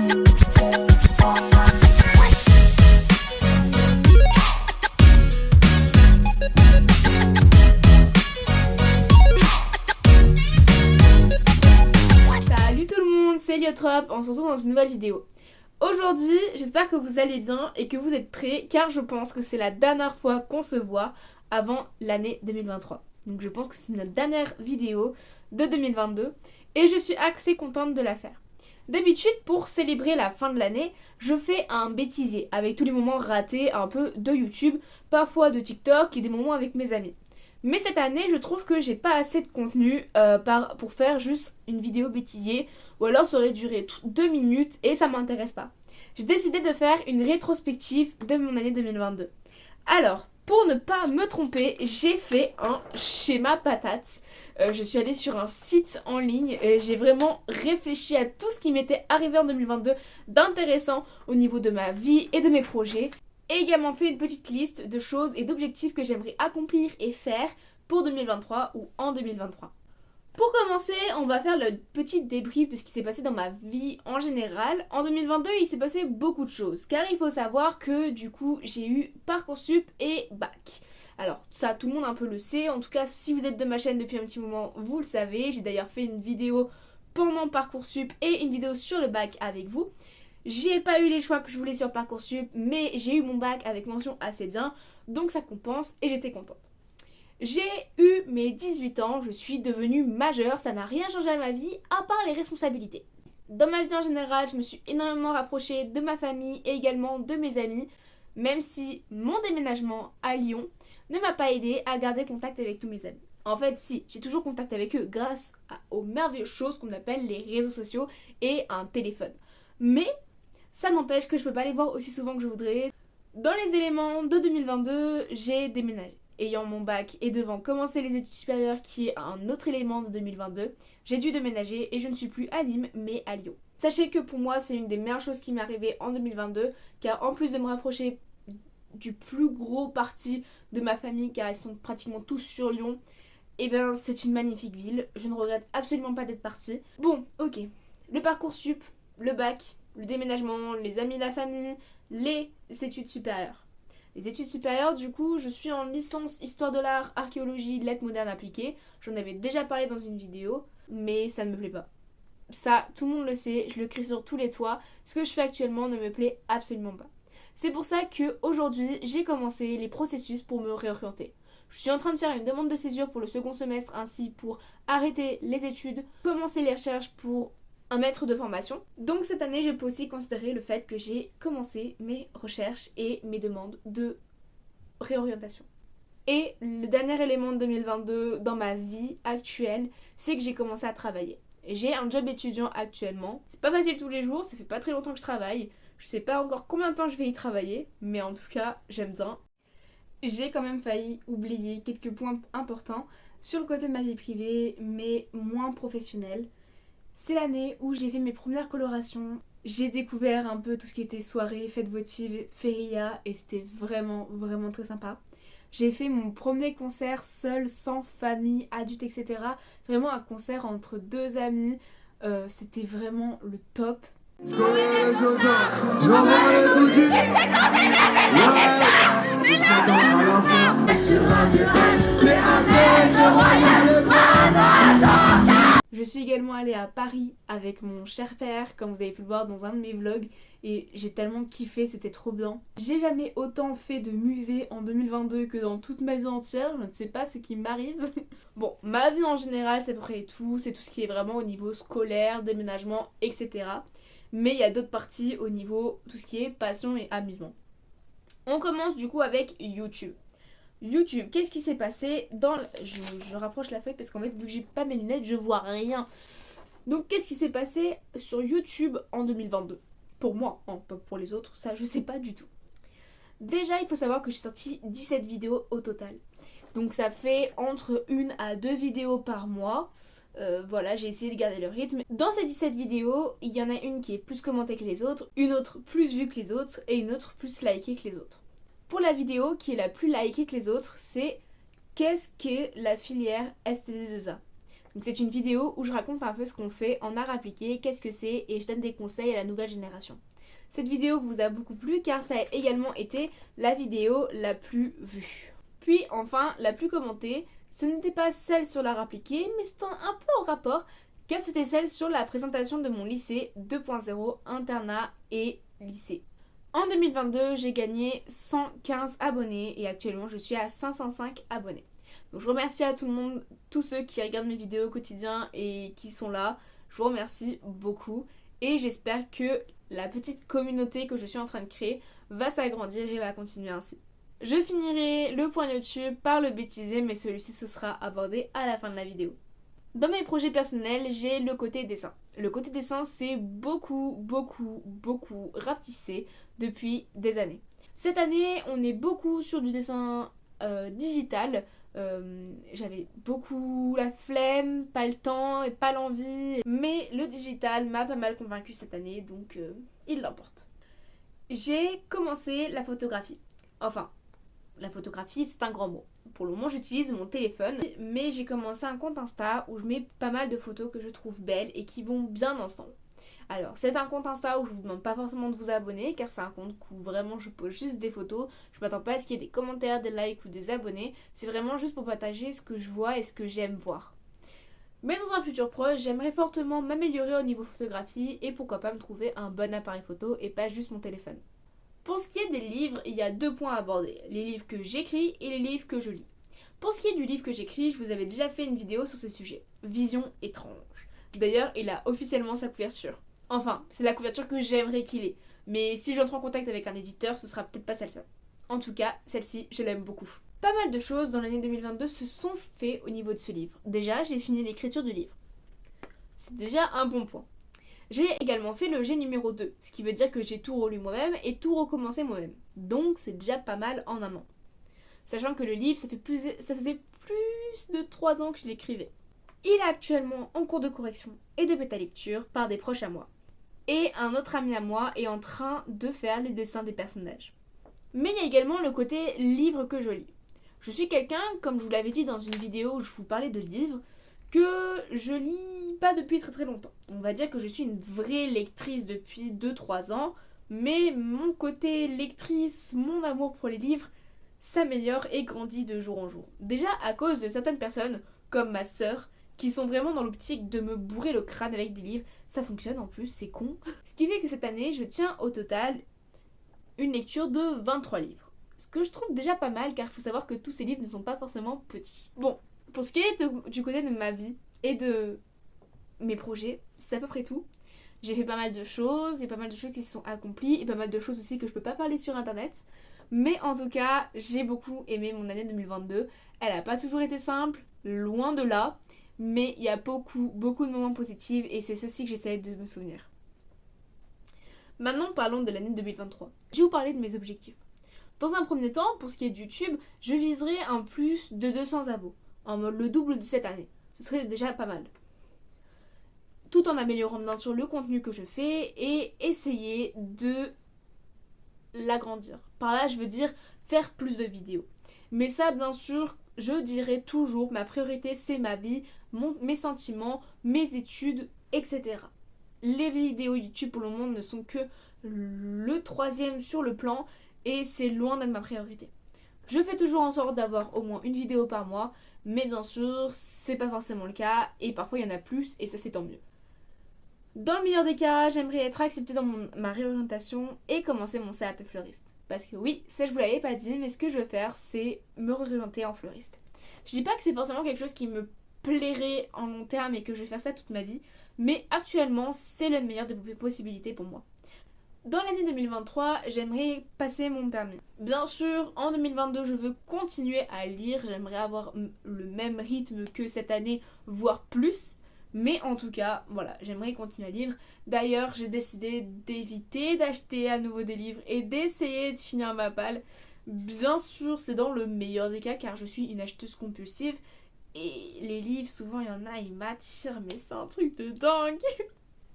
Salut tout le monde, c'est Liotrop, on se retrouve dans une nouvelle vidéo. Aujourd'hui, j'espère que vous allez bien et que vous êtes prêts car je pense que c'est la dernière fois qu'on se voit avant l'année 2023. Donc je pense que c'est notre dernière vidéo de 2022 et je suis assez contente de la faire. D'habitude, pour célébrer la fin de l'année, je fais un bêtisier avec tous les moments ratés un peu de YouTube, parfois de TikTok et des moments avec mes amis. Mais cette année, je trouve que j'ai pas assez de contenu pour faire juste une vidéo bêtisier, ou alors ça aurait duré 2 minutes et ça m'intéresse pas. J'ai décidé de faire une rétrospective de mon année 2022. Alors, pour ne pas me tromper, j'ai fait un schéma patate. Je suis allée sur un site en ligne et j'ai vraiment réfléchi à tout ce qui m'était arrivé en 2022 d'intéressant au niveau de ma vie et de mes projets. Et également fait une petite liste de choses et d'objectifs que j'aimerais accomplir et faire pour 2023 ou en 2023. Pour commencer, on va faire le petit débrief de ce qui s'est passé dans ma vie en général. En 2022, il s'est passé beaucoup de choses, car il faut savoir que du coup, j'ai eu Parcoursup et bac. Alors ça, tout le monde un peu le sait, en tout cas si vous êtes de ma chaîne depuis un petit moment, vous le savez. J'ai d'ailleurs fait une vidéo pendant Parcoursup et une vidéo sur le bac avec vous. J'ai pas eu les choix que je voulais sur Parcoursup, mais j'ai eu mon bac avec mention assez bien, donc ça compense et j'étais contente. J'ai eu mes 18 ans, je suis devenue majeure, ça n'a rien changé à ma vie, à part les responsabilités. Dans ma vie en général, je me suis énormément rapprochée de ma famille et également de mes amis, même si mon déménagement à Lyon ne m'a pas aidé à garder contact avec tous mes amis. En fait, si, j'ai toujours contact avec eux grâce aux merveilleuses choses qu'on appelle les réseaux sociaux et un téléphone. Mais ça n'empêche que je peux pas les voir aussi souvent que je voudrais. Dans les éléments de 2022, j'ai déménagé. Ayant mon bac et devant commencer les études supérieures qui est un autre élément de 2022, j'ai dû déménager et je ne suis plus à Nîmes mais à Lyon. Sachez que pour moi c'est une des meilleures choses qui m'est arrivée en 2022 car en plus de me rapprocher du plus gros parti de ma famille car ils sont pratiquement tous sur Lyon, et ben c'est une magnifique ville, je ne regrette absolument pas d'être partie. Bon, ok, le Parcoursup, le bac, le déménagement, les amis, la famille, les études supérieures. Les études supérieures, du coup, je suis en licence Histoire de l'art, Archéologie, Lettres modernes appliquées. J'en avais déjà parlé dans une vidéo, mais ça ne me plaît pas. Ça, tout le monde le sait, je le crie sur tous les toits. Ce que je fais actuellement ne me plaît absolument pas. C'est pour ça qu'aujourd'hui, j'ai commencé les processus pour me réorienter. Je suis en train de faire une demande de césure pour le second semestre, ainsi pour arrêter les études, commencer les recherches pour un maître de formation. Donc cette année, je peux aussi considérer le fait que j'ai commencé mes recherches et mes demandes de réorientation. Et le dernier élément de 2022 dans ma vie actuelle, c'est que j'ai commencé à travailler. J'ai un job étudiant actuellement. C'est pas facile tous les jours, ça fait pas très longtemps que je travaille. Je sais pas encore combien de temps je vais y travailler, mais en tout cas, j'aime bien. J'ai quand même failli oublier quelques points importants sur le côté de ma vie privée, mais moins professionnelle. C'est l'année où j'ai fait mes premières colorations. J'ai découvert un peu tout ce qui était soirée, fête votive, feria et c'était vraiment très sympa. J'ai fait mon premier concert seul, sans famille, adulte, etc. Vraiment un concert entre deux amis. C'était vraiment le top. Je suis également allée à Paris avec mon cher père, comme vous avez pu le voir dans un de mes vlogs, et j'ai tellement kiffé, c'était trop bien. J'ai jamais autant fait de musée en 2022 que dans toute ma vie entière, je ne sais pas ce qui m'arrive. Bon, ma vie en général, c'est à peu près tout, c'est tout ce qui est vraiment au niveau scolaire, déménagement, etc. Mais il y a d'autres parties au niveau tout ce qui est passion et amusement. On commence du coup avec YouTube. YouTube, qu'est-ce qui s'est passé dans je rapproche la feuille parce qu'en fait vu que j'ai pas mes lunettes je vois rien. Donc qu'est-ce qui s'est passé sur YouTube en 2022? Pour moi, hein, pas pour les autres, ça je sais pas du tout. Déjà il faut savoir que j'ai sorti 17 vidéos au total. Donc ça fait entre 1 à 2 vidéos par mois. Voilà, j'ai essayé de garder le rythme. Dans ces 17 vidéos, il y en a une qui est plus commentée que les autres, une autre plus vue que les autres et une autre plus likée que les autres. Pour la vidéo qui est la plus likée que les autres, c'est qu'est-ce que la filière STD2A? Donc c'est une vidéo où je raconte un peu ce qu'on fait en art appliqué, qu'est-ce que c'est et je donne des conseils à la nouvelle génération. Cette vidéo vous a beaucoup plu car ça a également été la vidéo la plus vue. Puis enfin, la plus commentée, ce n'était pas celle sur l'art appliqué, mais c'est un peu en rapport car c'était celle sur la présentation de mon lycée 2.0 internat et lycée. En 2022, j'ai gagné 115 abonnés et actuellement je suis à 505 abonnés. Donc je remercie à tout le monde, tous ceux qui regardent mes vidéos au quotidien et qui sont là. Je vous remercie beaucoup et j'espère que la petite communauté que je suis en train de créer va s'agrandir et va continuer ainsi. Je finirai le point YouTube par le bêtisier, mais celui-ci se sera abordé à la fin de la vidéo. Dans mes projets personnels, j'ai le côté dessin. Le côté dessin, c'est beaucoup rapetissé depuis des années. Cette année, on est beaucoup sur du dessin digital. J'avais beaucoup la flemme, pas le temps et pas l'envie. Mais le digital m'a pas mal convaincue cette année, donc il l'emporte. J'ai commencé la photographie. Enfin, la photographie, c'est un grand mot. Pour le moment, j'utilise mon téléphone, mais j'ai commencé un compte Insta où je mets pas mal de photos que je trouve belles et qui vont bien ensemble. Alors, c'est un compte Insta où je vous demande pas forcément de vous abonner, car c'est un compte où vraiment je pose juste des photos. Je m'attends pas à ce qu'il y ait des commentaires, des likes ou des abonnés. C'est vraiment juste pour partager ce que je vois et ce que j'aime voir. Mais dans un futur proche, j'aimerais fortement m'améliorer au niveau photographie et pourquoi pas me trouver un bon appareil photo et pas juste mon téléphone. Pour ce qui est des livres, il y a 2 points à aborder, les livres que j'écris et les livres que je lis. Pour ce qui est du livre que j'écris, je vous avais déjà fait une vidéo sur ce sujet, Vision étrange. D'ailleurs, il a officiellement sa couverture. Enfin, c'est la couverture que j'aimerais qu'il ait, mais si j'entre en contact avec un éditeur, ce sera peut-être pas celle-ci. En tout cas, celle-ci, je l'aime beaucoup. Pas mal de choses dans l'année 2022 se sont faites au niveau de ce livre. Déjà, j'ai fini l'écriture du livre. C'est déjà un bon point. J'ai également fait le G numéro 2, ce qui veut dire que j'ai tout relu moi-même et tout recommencé moi-même. Donc c'est déjà pas mal en un an. Sachant que le livre, ça faisait plus de 3 ans que je l'écrivais. Il est actuellement en cours de correction et de bêta lecture par des proches à moi. Et un autre ami à moi est en train de faire les dessins des personnages. Mais il y a également le côté livre que je lis. Je suis quelqu'un, comme je vous l'avais dit dans une vidéo où je vous parlais de livres, que je lis pas depuis très longtemps. On va dire que je suis une vraie lectrice depuis 2-3 ans, mais mon côté lectrice, mon amour pour les livres s'améliore et grandit de jour en jour. Déjà à cause de certaines personnes, comme ma sœur, qui sont vraiment dans l'optique de me bourrer le crâne avec des livres. Ça fonctionne en plus, c'est con. Ce qui fait que cette année, je tiens au total une lecture de 23 livres. Ce que je trouve déjà pas mal, car il faut savoir que tous ces livres ne sont pas forcément petits. Bon, pour ce qui est du côté de ma vie et de mes projets, c'est à peu près tout. J'ai fait pas mal de choses, il y a pas mal de choses qui se sont accomplies et pas mal de choses aussi que je peux pas parler sur internet. Mais en tout cas, j'ai beaucoup aimé mon année 2022. Elle a pas toujours été simple, loin de là, mais il y a beaucoup de moments positifs et c'est ceci que j'essaie de me souvenir. Maintenant, parlons de l'année 2023. Je vais vous parler de mes objectifs. Dans un premier temps, pour ce qui est de YouTube, je viserai un plus de 200 abos, en mode le double de cette année. Ce serait déjà pas mal. Tout en améliorant bien sûr le contenu que je fais et essayer de l'agrandir. Par là, je veux dire faire plus de vidéos. Mais ça, bien sûr, je dirais toujours, ma priorité, c'est ma vie, mes sentiments, mes études, etc. Les vidéos YouTube pour le moment ne sont que le 3e sur le plan et c'est loin d'être ma priorité. Je fais toujours en sorte d'avoir au moins une vidéo par mois, mais bien sûr, c'est pas forcément le cas et parfois il y en a plus et ça c'est tant mieux. Dans le meilleur des cas, j'aimerais être acceptée dans ma réorientation et commencer mon CAP fleuriste. Parce que oui, ça je vous l'avais pas dit, mais ce que je veux faire, c'est me réorienter en fleuriste. Je dis pas que c'est forcément quelque chose qui me plairait en long terme et que je vais faire ça toute ma vie, mais actuellement, c'est le meilleur des possibilités pour moi. Dans l'année 2023, j'aimerais passer mon permis. Bien sûr, en 2022, je veux continuer à lire, j'aimerais avoir le même rythme que cette année, voire plus. Mais en tout cas, voilà, j'aimerais continuer à lire. D'ailleurs, j'ai décidé d'éviter d'acheter à nouveau des livres et d'essayer de finir ma palle. Bien sûr, c'est dans le meilleur des cas car je suis une acheteuse compulsive. Et les livres, souvent, il y en a, ils m'attirent, mais c'est un truc de dingue.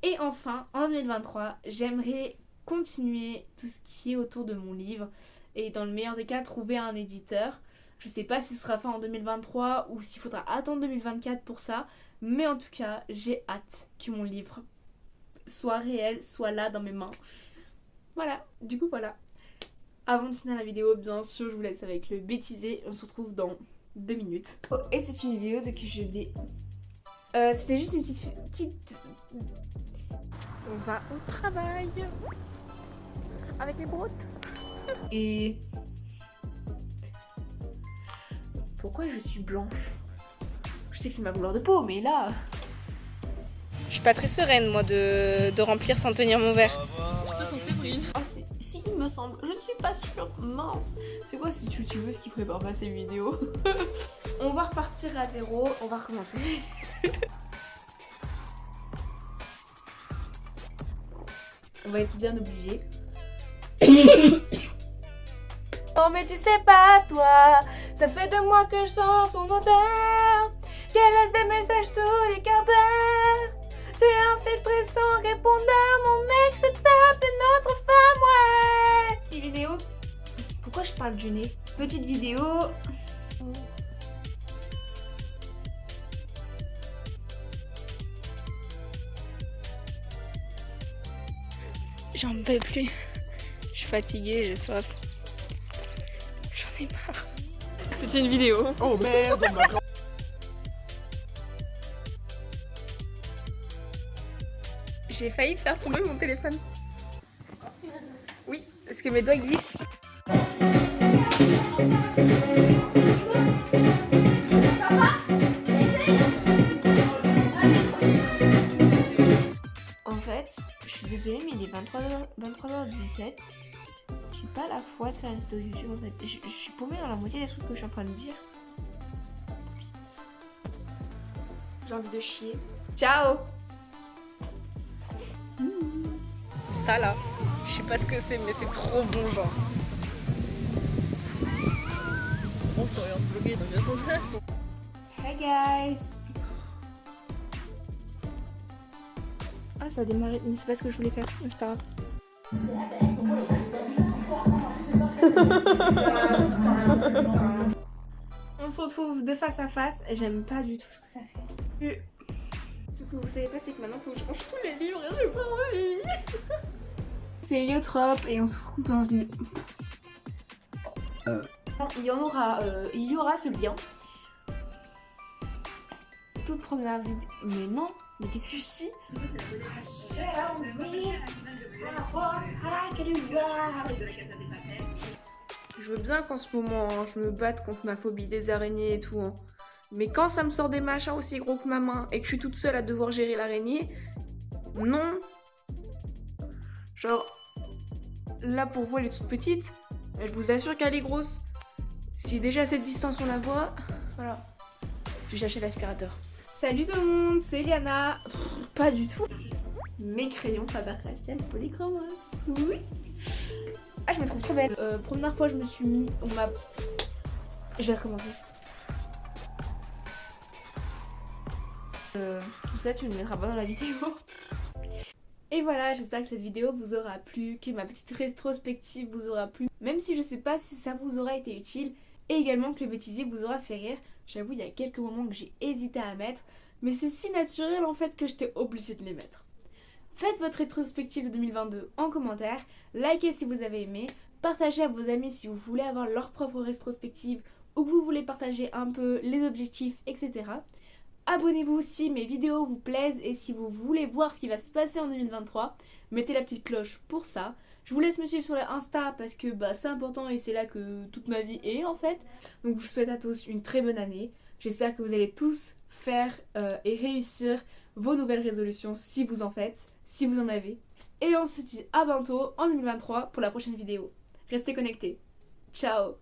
Et enfin, en 2023, j'aimerais continuer tout ce qui est autour de mon livre. Et dans le meilleur des cas, trouver un éditeur. Je sais pas si ce sera fait en 2023 ou s'il faudra attendre 2024 pour ça. Mais en tout cas, j'ai hâte que mon livre soit réel, soit là dans mes mains. Voilà, du coup voilà. Avant de finir la vidéo, bien sûr, je vous laisse avec le bêtisier. On se retrouve dans 2 minutes. Oh, et c'est une vidéo de que je dé... C'était juste une petite... On va au travail avec les brottes. Et pourquoi je suis blanche? Je sais que c'est ma couleur de peau, mais là... Je suis pas très sereine, moi, de remplir sans tenir mon verre. Ça sent fébrile. Oh, si, il me semble. Je ne suis pas sûre. Mince. C'est quoi si tu veux ce qui prépare pas ces vidéos? On va repartir à zéro. On va recommencer. On va être bien obligé. Non mais tu sais pas toi, ça fait 2 mois que je sens son odeur, qu'elle laisse des messages tous les quarts d'heure. J'ai infiltré son répondeur, mon mec s'est tapé notre femme, ouais. Petite vidéo. Pourquoi je parle du nez? Petite vidéo. J'en peux plus. Je suis fatiguée, j'ai soif. J'en ai marre. C'est une vidéo. Oh merde, on m'a... J'ai failli faire tomber mon téléphone. Oui, parce que mes doigts glissent. En fait, je suis désolée, mais il est 23h17. J'ai pas la foi de faire une vidéo YouTube en fait. Je suis paumée dans la moitié des trucs que je suis en train de dire. J'ai envie de chier. Ciao! Ça là, je sais pas ce que c'est, mais c'est trop bon genre. On peut rien bloquer, donc attends. Hey guys! Ah, ça a démarré, mais c'est pas ce que je voulais faire, mais c'est pas grave. On se retrouve de face à face et j'aime pas du tout ce que ça fait. Ce que vous savez pas, c'est que maintenant faut que je range tous les livres et j'ai pas envie. C'est Héliotrope et on se retrouve dans une... Il y aura ce lien. Toute première vidéo. Mais non, mais qu'est-ce que je dis? Je veux bien qu'en ce moment, hein, je me batte contre ma phobie des araignées et tout. Hein. Mais quand ça me sort des machins aussi gros que ma main et que je suis toute seule à devoir gérer l'araignée, non. Genre, là pour vous elle est toute petite, mais je vous assure qu'elle est grosse. Si déjà à cette distance on la voit, voilà. Je vais chercher l'aspirateur. Salut tout le monde, c'est Liana. Pas du tout. Mes crayons Faber-Castell Polychromos. Oui. Ah, je me trouve trop belle. Première fois je me suis mis, je vais recommencer. Tout ça tu ne mettras pas dans la vidéo. Et voilà, j'espère que cette vidéo vous aura plu, que ma petite rétrospective vous aura plu. Même si je sais pas si ça vous aura été utile. Et également que le bêtisier vous aura fait rire. J'avoue, il y a quelques moments que j'ai hésité à mettre. Mais c'est si naturel en fait que j'étais obligée de les mettre. Faites votre rétrospective de 2022 en commentaire. Likez si vous avez aimé. Partagez à vos amis si vous voulez avoir leur propre rétrospective. Ou que vous voulez partager un peu les objectifs, etc. Abonnez-vous si mes vidéos vous plaisent et si vous voulez voir ce qui va se passer en 2023. Mettez la petite cloche pour ça. Je vous laisse me suivre sur le Insta parce que c'est important et c'est là que toute ma vie est en fait. Donc je vous souhaite à tous une très bonne année. J'espère que vous allez tous faire et réussir vos nouvelles résolutions si vous en faites, si vous en avez. Et on se dit à bientôt en 2023 pour la prochaine vidéo. Restez connectés. Ciao!